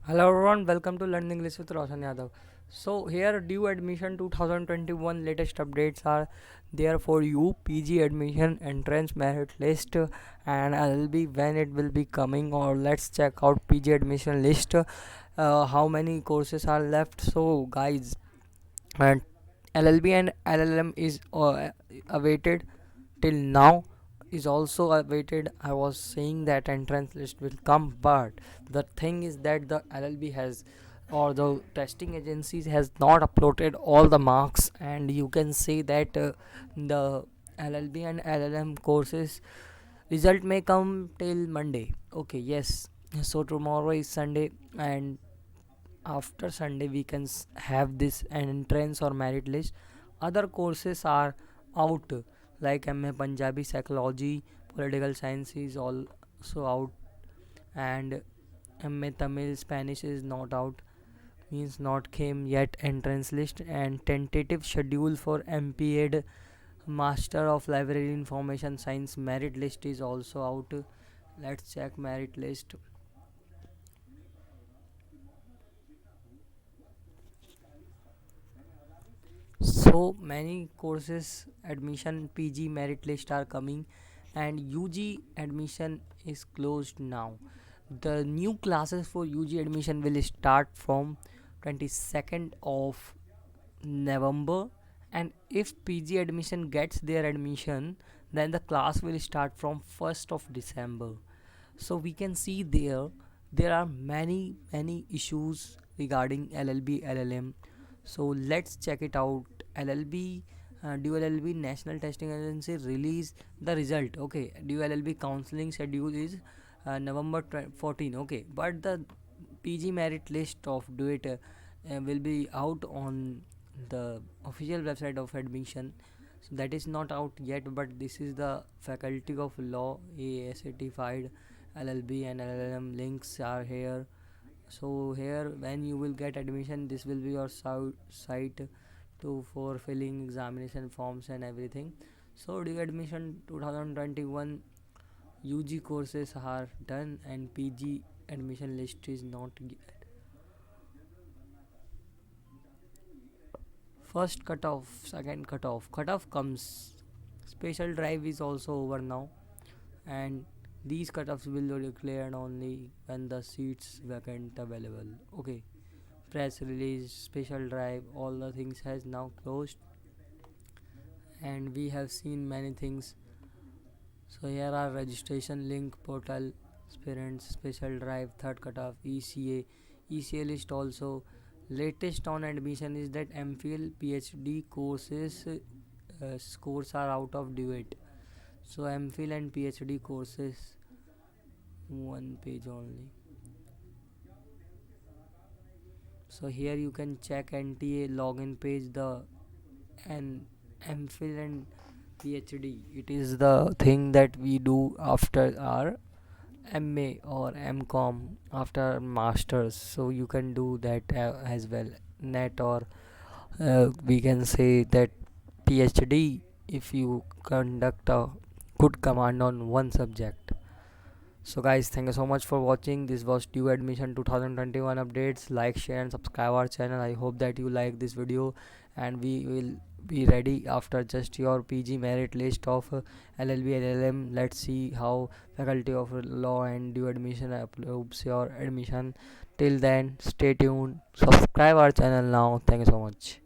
Hello everyone, welcome to Learn English with Roshan Yadav. So here due admission 2021 latest updates are there for you. PG admission entrance merit list and LLB when it will be coming, or let's check out PG admission list. How many courses are left? So guys, and LLB and LLM is awaited till now, is also awaited. I was saying that entrance list will come, but the thing is that the LLB has, or the testing agencies has not uploaded all the marks, and you can say that the LLB and LLM courses result may come till Monday. Okay, yes. So tomorrow is Sunday, and after Sunday we can have this entrance or merit list. Other courses are out, like MA Punjabi Psychology, Political Science is also out, and MA Tamil Spanish is not out, means not came yet entrance list. And tentative schedule for MPEd Master of Library Information Science merit list is also out. Let's check merit list. So many courses admission PG merit list are coming, and UG admission is closed now. The new classes for UG admission will start from 22nd of November, and if PG admission gets their admission, then the class will start from 1st of December. So we can see there are many issues regarding LLB LLM. So let's check it out. LLB, due LLB National Testing Agency release the result. Okay, due LLB counseling schedule is November 14. Okay, but the PG merit list of DUIT will be out on the official website of admission. So that is not out yet, but this is the Faculty of Law AA certified LLB and LLM links are here. So here when you will get admission, this will be your site to for filling examination forms and everything. So due admission 2021 UG courses are done, and PG admission list is not yet. First cutoff, second cutoff comes. Special drive is also over now, and these cutoffs will be declared only when the seats vacant available. Okay, press release, special drive, all the things has now closed, and we have seen many things. So here are registration link, portal, parents, special drive, third cutoff, ECA list also. Latest on admission is that MPhil PhD courses scores are out of date. So MPhil and PhD courses, one page only. So here you can check NTA login page, the and MPhil and PhD. It is the thing that we do after our MA or MCom after masters. So you can do that as well. Net, or we can say that PhD if you conduct a good command on one subject. So guys, thank you so much for watching. This was due admission 2021 updates. Like, share and subscribe our channel. I hope that you like this video, and we will be ready after just your PG merit list of LLB and LLM. Let's see how Faculty of Law and due admission approves your admission. Till then, stay tuned, subscribe our channel now. Thank you so much.